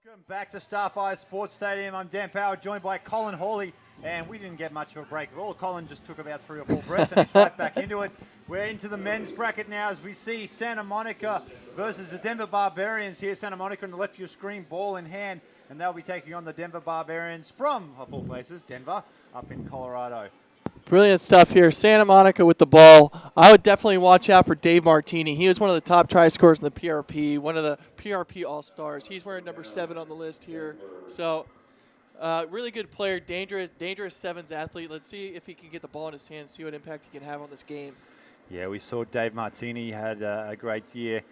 Welcome back to Starfire Sports Stadium. I'm Dan Power, joined by Colin Hawley, and we didn't get much of a break at all. Colin just took about 3 or 4 breaths and he's right back into it. We're into the men's bracket now as we see Santa Monica versus the Denver Barbarians here. Santa Monica on the left of your screen, ball in hand, and they'll be taking on the Denver Barbarians from, of all places, Denver, up in Colorado. Brilliant stuff here. Santa Monica with the ball. I would definitely watch out for Dave Martini. He was one of the top try scorers in the PRP, one of the PRP All-Stars. He's wearing number 7 on the list here. So, really good player, dangerous sevens athlete. Let's see if he can get the ball in his hands, see what impact he can have on this game. Yeah, we saw Dave Martini had a great year.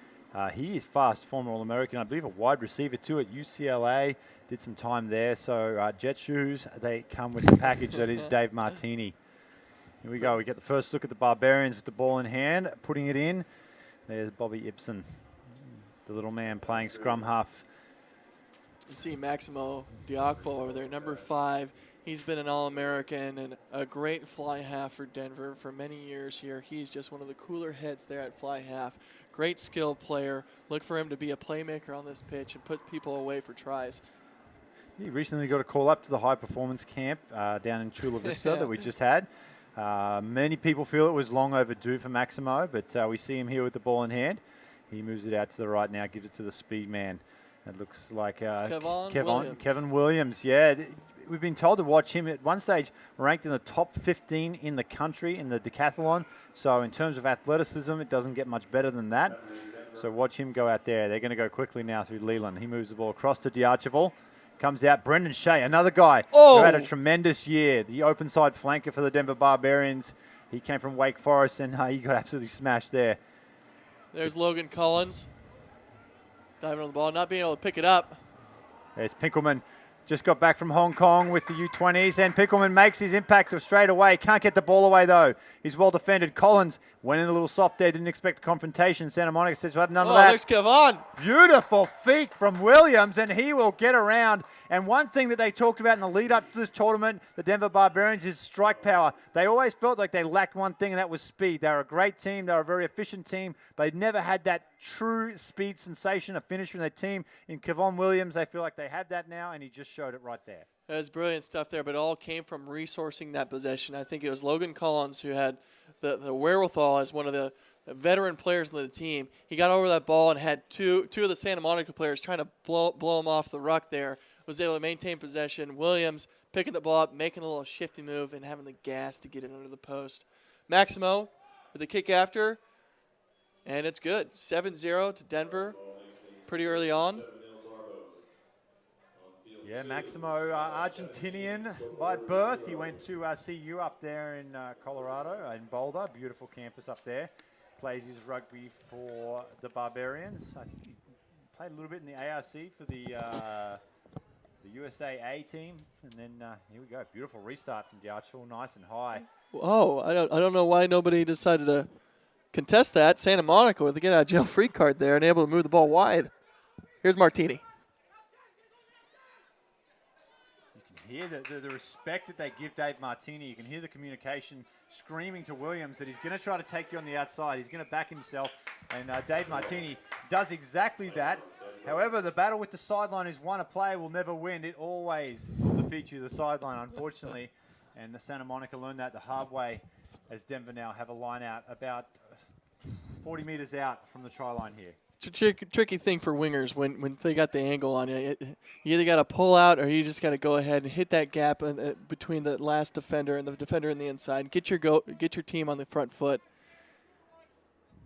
He is fast, former All-American, I believe a wide receiver too at UCLA. Did some time there. So Jet Shoes, they come with the package that is Dave Martini. Here we go. We get the first look at the Barbarians with the ball in hand, putting it in. There's Bobby Ibsen, the little man playing scrum half. You see Maximo Diakfo over there, number 5. He's been an All-American and a great fly half for Denver for many years here. He's just one of the cooler heads there at fly half. Great skill player. Look for him to be a playmaker on this pitch and put people away for tries. He recently got a call up to the high performance camp down in Chula Vista that we just had. Many people feel it was long overdue for Maximo, but we see him here with the ball in hand. He moves it out to the right now, gives it to the speed man. It looks like Kevin Williams. Yeah, we've been told to watch him at one stage, ranked in the top 15 in the country in the decathlon. So in terms of athleticism, it doesn't get much better than that. So watch him go out there. They're going to go quickly now through Leland. He moves the ball across to Diarcheval. Comes out, Brendan Shea, another guy who had a tremendous year. The open side flanker for the Denver Barbarians. He came from Wake Forest, and he got absolutely smashed there. There's Logan Collins. Diving on the ball, not being able to pick it up. There's Pinkelman. Just got back from Hong Kong with the U20s, and Pinkelman makes his impact straight away. Can't get the ball away, though. He's well defended. Collins went in a little soft there, didn't expect the confrontation. Santa Monica says, we'll have none of that. There's Kevon. Beautiful feet from Williams, and he will get around. And one thing that they talked about in the lead-up to this tournament, the Denver Barbarians, is strike power. They always felt like they lacked one thing, and that was speed. They were a great team. They were a very efficient team, but they never had that true speed sensation, a finisher in their team. In Kevon Williams, they feel like they have that now, and he just showed it right there. That was brilliant stuff there, but it all came from resourcing that possession. I think it was Logan Collins who had the wherewithal as one of the veteran players on the team. He got over that ball and had two of the Santa Monica players trying to blow him off the ruck there. Was able to maintain possession. Williams picking the ball up, making a little shifty move, and having the gas to get it under the post. Maximo with the kick after, and it's good. 7-0 to Denver pretty early on. Yeah, Maximo, Argentinian by birth. He went to CU up there in Colorado, in Boulder. Beautiful campus up there. Plays his rugby for the Barbarians. I think he played a little bit in the ARC for the USA A team. And then here we go. Beautiful restart from Diarcheval. Nice and high. Oh, I don't know why nobody decided to contest that. Santa Monica with the get out of jail free card there and able to move the ball wide. Here's Martini. Hear the respect that they give Dave Martini. You can hear the communication screaming to Williams that he's going to try to take you on the outside. He's going to back himself, and Dave Martini does exactly that. However, the battle with the sideline is one a player will never win. It always will defeat you, the sideline, unfortunately. And the Santa Monica learned that the hard way as Denver now have a line out about 40 meters out from the try line here. It's a tricky thing for wingers when they got the angle on you. You either got to pull out or you just got to go ahead and hit that gap between the last defender and the defender on the inside. Get your team on the front foot.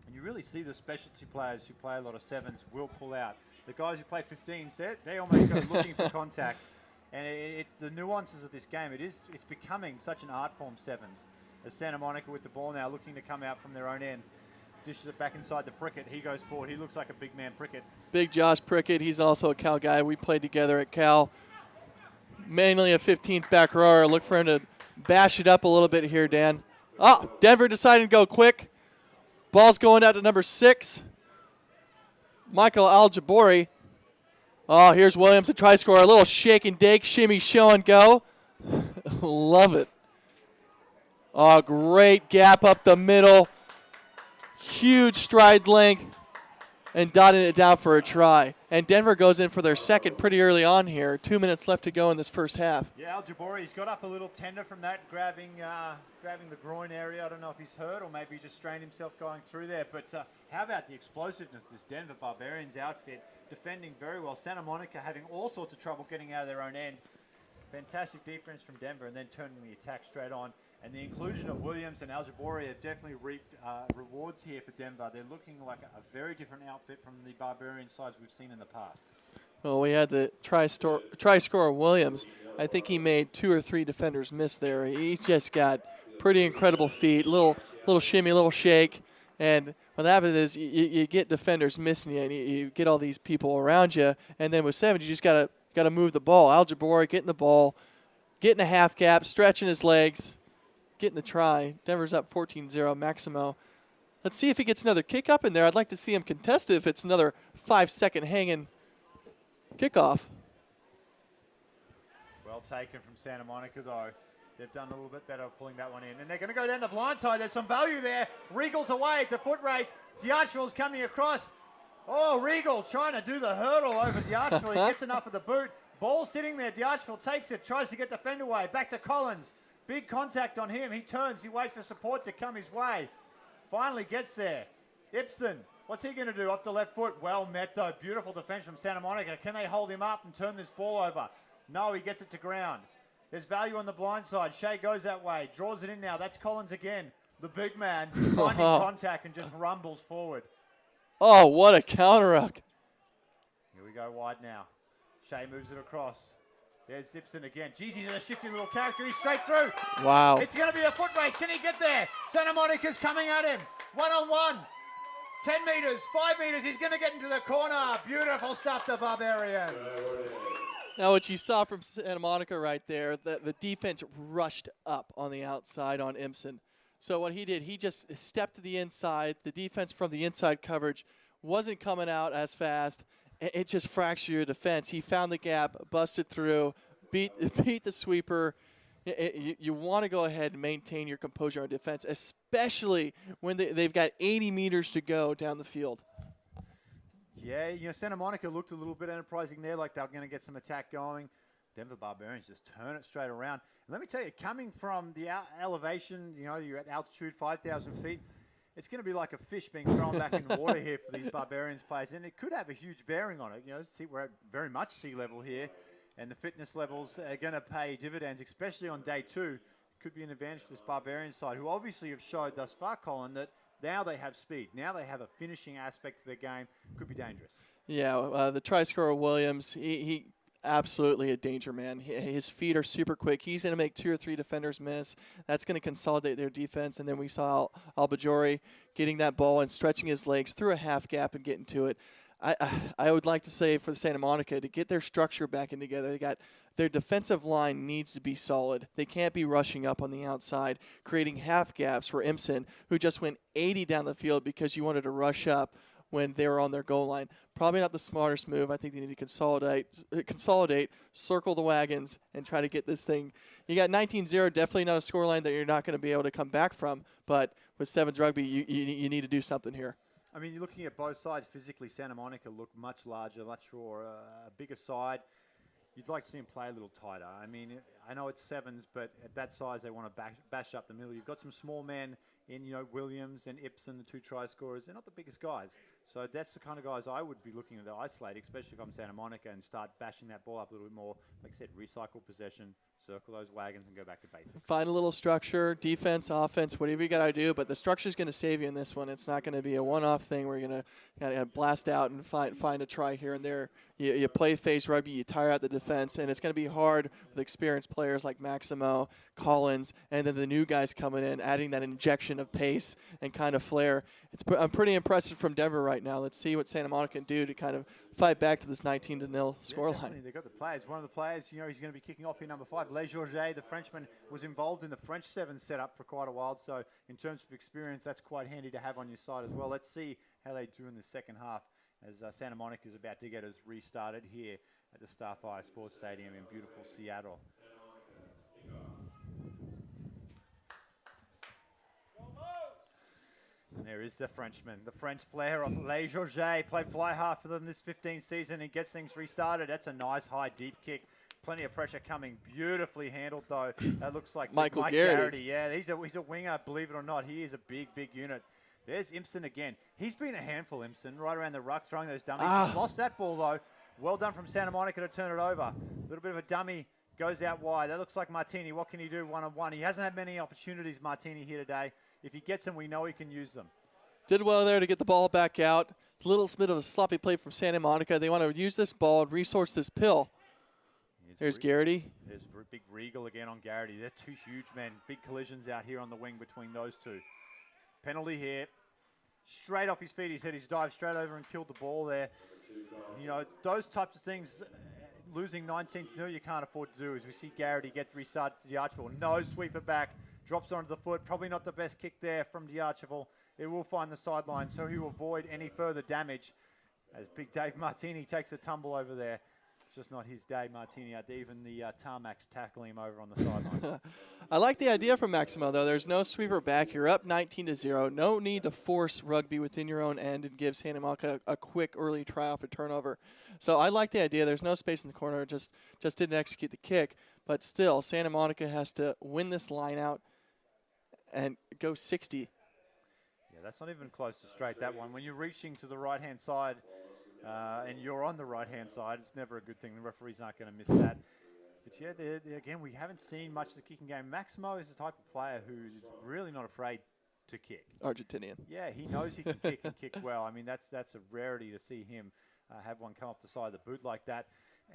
And you really see the specialty players who play a lot of sevens will pull out. The guys who play 15 set, they almost go looking for contact. And the nuances of this game, it's becoming such an art form, sevens. As Santa Monica with the ball now looking to come out from their own end. Dishes it back inside the Prickett. He goes forward. He looks like a big man Prickett. Big Josh Prickett. He's also a Cal guy. We played together at Cal. Mainly a 15s back rower. Look for him to bash it up a little bit here, Dan. Oh, Denver decided to go quick. Ball's going out to number 6. Michael Aljabori. Oh, here's Williams, the try scorer. A little shake and dake, shimmy, show and go. Love it. Oh, great gap up the middle. Huge stride length and dotting it down for a try. And Denver goes in for their second pretty early on here. 2 minutes left to go in this first half. Yeah, Al-Jabori's got up a little tender from that, grabbing the groin area. I don't know if he's hurt or maybe he just strained himself going through there. But how about the explosiveness, this Denver Barbarians outfit, defending very well. Santa Monica having all sorts of trouble getting out of their own end. Fantastic defense from Denver and then turning the attack straight on. And the inclusion of Williams and Al-Jabori have definitely reaped rewards here for Denver. They're looking like a very different outfit from the Barbarian sides we've seen in the past. Well, we had the try scorer Williams. I think he made 2 or 3 defenders miss there. He's just got pretty incredible feet, little shimmy, little shake. And what happens is you get defenders missing you, and you get all these people around you. And then with 7, you just got to move the ball. Al-Jabori getting the ball, getting a half gap, stretching his legs, getting the try. Denver's up 14-0. Maximo. Let's see if he gets another kick up in there. I'd like to see him contest it if it's another 5-second hanging kickoff. Well taken from Santa Monica, though. They've done a little bit better pulling that one in. And they're going to go down the blind side. There's some value there. Regal's away. It's a foot race. D'Archville's coming across. Oh, Regal trying to do the hurdle over D'Archville. He gets enough of the boot. Ball sitting there. D'Archville takes it, tries to get the fender away. Back to Collins. Big contact on him. He turns. He waits for support to come his way. Finally gets there. Ibsen. What's he going to do off the left foot? Well met, though. Beautiful defense from Santa Monica. Can they hold him up and turn this ball over? No, he gets it to ground. There's value on the blind side. Shea goes that way. Draws it in now. That's Collins again. The big man finding contact and just rumbles forward. Oh, what a counter-ruck. Here we go wide now. Shea moves it across. There's Zipson again. Geez, he's a shifty little character. He's straight through. Wow. It's going to be a foot race. Can he get there? Santa Monica's coming at him. 1-on-1. 10 meters, 5 meters. He's going to get into the corner. Beautiful stuff, the Barbarians. Now, what you saw from Santa Monica right there, the defense rushed up on the outside on Imson. So what he did, he just stepped to the inside. The defense from the inside coverage wasn't coming out as fast. It just fractured your defense. He found the gap, busted through, beat the sweeper. You want to go ahead and maintain your composure on defense, especially when they've got 80 meters to go down the field. Yeah, Santa Monica looked a little bit enterprising there, like they were going to get some attack going. Denver Barbarians just turn it straight around. And let me tell you, coming from the elevation, you're at altitude 5,000 feet, it's going to be like a fish being thrown back in the water here for these Barbarians players. And it could have a huge bearing on it. We're at very much sea level here. And the fitness levels are going to pay dividends, especially on day 2. Could be an advantage for this Barbarian side, who obviously have showed thus far, Colin, that now they have speed. Now they have a finishing aspect to their game. Could be dangerous. Yeah, the try scorer Williams, he absolutely a danger man. His feet are super quick. He's going to make 2 or 3 defenders miss. That's going to consolidate their defense. And then we saw Al-Bajori getting that ball and stretching his legs through a half gap and getting to it. I would like to say for the Santa Monica to get their structure back in together. Their defensive line needs to be solid. They can't be rushing up on the outside, creating half gaps for Imson, who just went 80 down the field because you wanted to rush up when they were on their goal line. Probably not the smartest move. I think they need to consolidate, circle the wagons, and try to get this thing. You got 19-0, definitely not a scoreline that you're not going to be able to come back from, but with Sevens Rugby, you need to do something here. I mean, you're looking at both sides physically. Santa Monica look much larger, much rawer, a bigger side. You'd like to see them play a little tighter. I mean, I know it's 7s, but at that size, they want to bash up the middle. You've got some small men in, Williams and Ibsen, the 2 try scorers. They're not the biggest guys. So that's the kind of guys I would be looking to isolate, especially if I'm Santa Monica, and start bashing that ball up a little bit more. Like I said, recycle possession, circle those wagons, and go back to basics. Find a little structure, defense, offense, whatever you got to do, but the structure is going to save you in this one. It's not going to be a one-off thing where you're going to blast out and find a try here and there. You play phase rugby, you tire out the defense, and it's going to be hard with experienced players like Maximo, Collins, and then the new guys coming in, adding that injection of pace and kind of flair. I'm pretty impressive from Denver right now. Let's see what Santa Monica can do to kind of fight back to this 19-0 scoreline. They've got the players. One of the players, he's going to be kicking off here, number 5. Le Georget, the Frenchman, was involved in the French 7 setup for quite a while. So in terms of experience, that's quite handy to have on your side as well. Let's see how they do in the second half as Santa Monica is about to get us restarted here at the Starfire Sports Stadium in beautiful Seattle. There is the Frenchman, the French flair of Le Georget. Played fly half for them this 15th season and gets things restarted. That's a nice high deep kick. Plenty of pressure coming. Beautifully handled though. That looks like Mike Garrity. Yeah, he's a winger. Believe it or not, he is a big unit. There's Imson again. He's been a handful, Imson, right around the ruck, throwing those dummies. Lost that ball though. Well done from Santa Monica to turn it over. A little bit of a dummy. Goes out wide. That looks like Martini. What can he do one-on-one? He hasn't had many opportunities, Martini, here today. If he gets them, we know he can use them. Did well there to get the ball back out. A little bit of a sloppy play from Santa Monica. They want to use this ball and resource this pill. There's Garrity. There's big Regal again on Garrity. They're two huge men. Big collisions out here on the wing between those two. Penalty here. Straight off his feet. He said he's dived straight over and killed the ball there. You know, those types of things, losing 19-0, you can't afford to do. As we see Garrity get restarted to D'Archibald. No sweeper back. Drops onto the foot. Probably not the best kick there from D'Archibald. It will find the sideline, so he will avoid any further damage as Big Dave Martini takes a tumble over there. It's just not his day, Martini. Even the tarmac's tackling him over on the sideline. I like the idea from Maximo, though. There's no sweeper back. You're up 19-0. No need to force Rugby within your own end and give Santa Monica a quick early try off a turnover. So I like the idea. There's no space in the corner. Just didn't execute the kick. But still, Santa Monica has to win this line out and go 60. Yeah, that's not even close to straight, that one. When you're reaching to the right-hand side and you're on the right-hand side, it's never a good thing. The referees aren't going to miss that. But yeah, again, we haven't seen much of the kicking game. Maximo is the type of player who's really not afraid to kick. Argentinian. Yeah, he knows he can kick and kick well. I mean, that's a rarity to see him have one come off the side of the boot like that.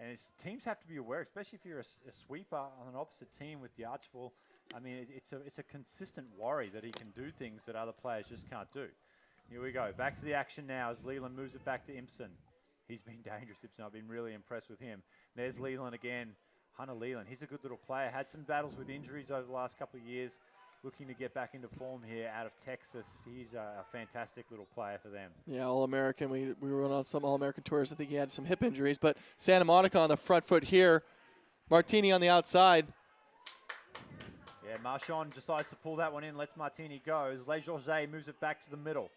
And teams have to be aware, especially if you're a sweeper on an opposite team with the Archibald. I mean, it's a consistent worry that he can do things that other players just can't do. Here we go. Back to the action now as Leland moves it back to Imson. He's been dangerous, Imson. I've been really impressed with him. There's Leland again. Hunter Leland. He's a good little player. Had some battles with injuries over the last couple of years. Looking to get back into form here out of Texas. He's a fantastic little player for them. Yeah, All-American. We were on some All-American tours. I think he had some hip injuries. But Santa Monica on the front foot here. Martini on the outside. Yeah, Marchand decides to pull that one in. Lets Martini go. As Le Georget moves it back to the middle.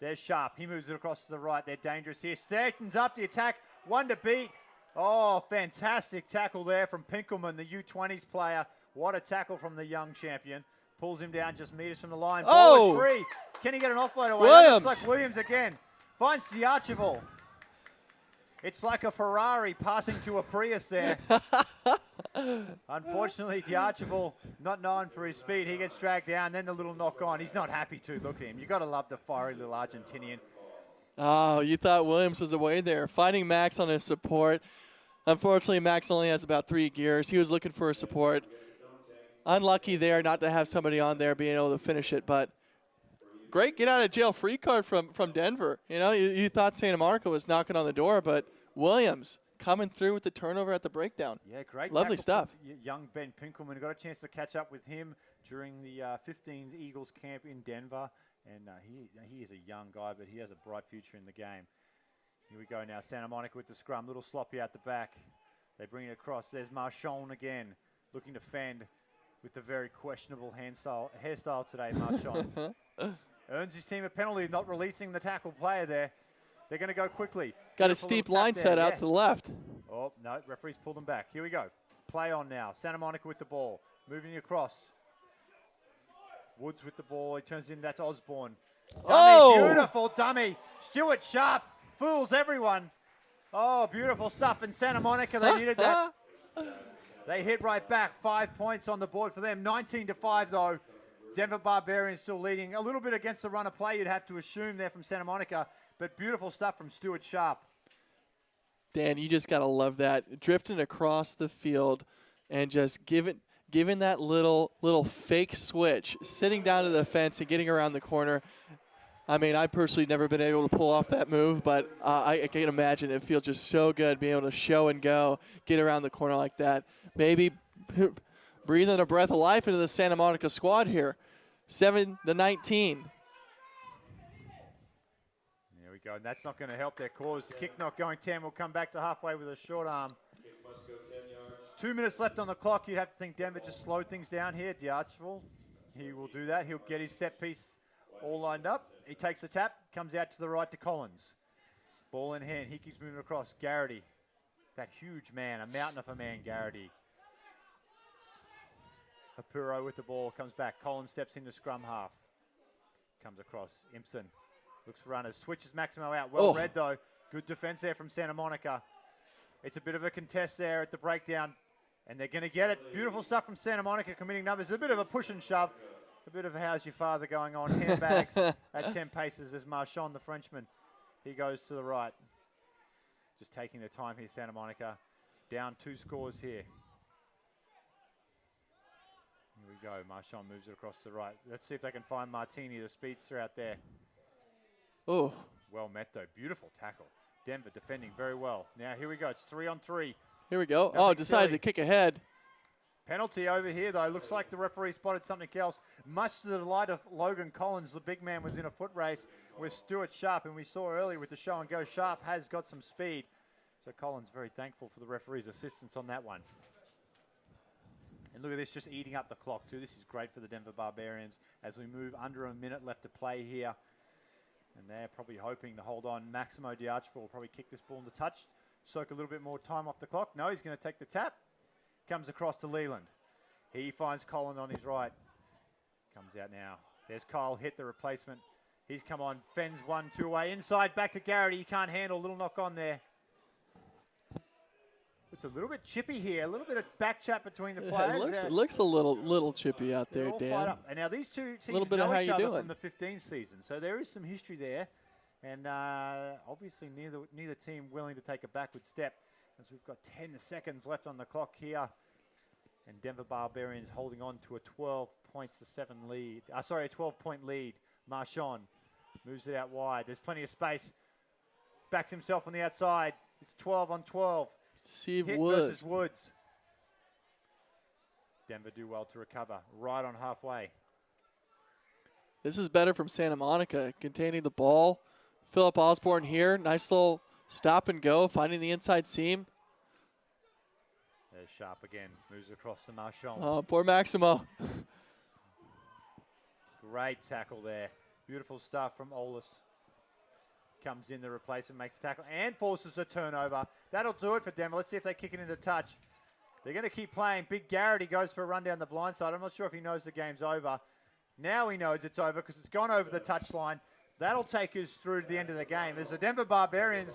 There's Sharp. He moves it across to the right. They're dangerous here. Straightens up the attack. One to beat. Oh, fantastic tackle there from Pinkelman, the U20s player. What a tackle from the young champion. Pulls him down just meters from the line. Ball is free. Can he get an offload away? Williams. Looks like Williams again. Finds the Archibald. It's like a Ferrari passing to a Prius there. Unfortunately, the Archibald, not known for his speed, he gets dragged down. Then the little knock on. He's not happy to. Look at him. You've got to love the fiery little Argentinian. Oh, you thought Williams was away there. Finding Max on his support. Unfortunately, Max only has about 3 gears. He was looking for a support. Unlucky there not to have somebody on there being able to finish it, but great get out of jail free card from Denver. You know, you thought Santa Monica was knocking on the door, but Williams coming through with the turnover at the breakdown. Yeah, great. Lovely stuff. Young Ben Pinkelman. Got a chance to catch up with him during the 15 Eagles camp in Denver, and he is a young guy, but he has a bright future in the game. Here we go now. Santa Monica with the scrum. Little sloppy out the back. They bring it across. There's Marchand again, looking to fend with the very questionable hairstyle today, Marchand. Earns his team a penalty, not releasing the tackle player there. They're going to go quickly. Got a steep line set out to the left. Oh, no, referee's pulled them back. Here we go. Play on now. Santa Monica with the ball. Moving across. Woods with the ball. He turns in. That's Osborne. Dummy, beautiful dummy. Stuart Sharp fools everyone. Oh, beautiful stuff. And Santa Monica, they needed that. They hit right back. 5 points on the board for them. 19-5, though. Denver Barbarians still leading. A little bit against the run of play, you'd have to assume there from Santa Monica. But beautiful stuff from Stuart Sharp. Dan, you just got to love that. Drifting across the field and just giving that little fake switch, sitting down to the fence and getting around the corner. I mean, I personally never been able to pull off that move, but I can imagine it feels just so good being able to show and go, get around the corner like that. Maybe breathing a breath of life into the Santa Monica squad here. 7-19. There we go. And that's not going to help their cause. The kick not going 10. Will come back to halfway with a short arm. 2 minutes left on the clock. You'd have to think Denver just slowed things down here. D'Archibald, he will do that. He'll get his set piece All lined up. He takes the tap, comes out to the right to Collins. Ball in hand. He keeps moving across. Garrity. That huge man, a mountain of a man, Garrity. Apuro with the ball, comes back. Collins steps into scrum half. Comes across. Impson looks for runners. Switches Maximo out. Well read, though. Good defense there from Santa Monica. It's a bit of a contest there at the breakdown. And they're going to get it. Beautiful stuff from Santa Monica, committing numbers. A bit of a push and shove. A bit of a how's your father going on. Handbags at 10 paces as Marchand, the Frenchman. He goes to the right. Just taking their time here, Santa Monica. Down 2 scores here. Here we go. Marchand moves it across to the right. Let's see if they can find Martini, the speedster out there. Oh. Well met, though. Beautiful tackle. Denver defending very well. Now, here we go. It's 3-on-3. Here we go. Decides to kick ahead. Penalty over here, though. Looks like the referee spotted something else. Much to the delight of Logan Collins, the big man was in a foot race with Stuart Sharp, and we saw earlier with the show and go, Sharp has got some speed. So Collins very thankful for the referee's assistance on that one. And look at this, just eating up the clock too. This is great for the Denver Barbarians as we move under a minute left to play here. And they're probably hoping to hold on. Maximo D'Archford will probably kick this ball into touch, soak a little bit more time off the clock. No, he's going to take the tap. Comes across to Leland. He finds Colin on his right. Comes out now. There's Kyle hit the replacement. He's come on, fends 1-2 away. Inside, back to Garrity. He can't handle. Little knock on there. It's a little bit chippy here. A little bit of back chat between the players. It looks a little chippy out there, Dan. And now these two teams know each other from the 15 season. So there is some history there. And obviously neither team willing to take a backward step, as we've got 10 seconds left on the clock here. And Denver Barbarians holding on to a 12-7 lead. A 12-point lead. Marchand moves it out wide. There's plenty of space. Backs himself on the outside. It's 12-on-12. Steve Hit Wood versus Woods. Denver do well to recover. Right on halfway. This is better from Santa Monica. Containing the ball. Philip Osborne here. Nice little stop and go. Finding the inside seam. There's Sharp again. Moves across to Marchand. Oh, poor Maximo. Great tackle there. Beautiful stuff from Ollis. Comes in the replacement, makes a tackle, and forces a turnover. That'll do it for Denver. Let's see if they kick it into touch. They're going to keep playing. Big Garrity goes for a run down the blind side. I'm not sure if he knows the game's over. Now he knows it's over because it's gone over the touchline. That'll take us through to the end of the game. As the Denver Barbarians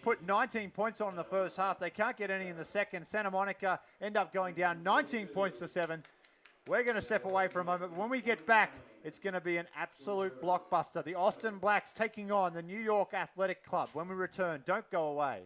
put 19 points on in the first half, they can't get any in the second. Santa Monica end up going down 19 points to 7. We're going to step away for a moment. When we get back, it's going to be an absolute blockbuster. The Austin Blacks taking on the New York Athletic Club. When we return, don't go away.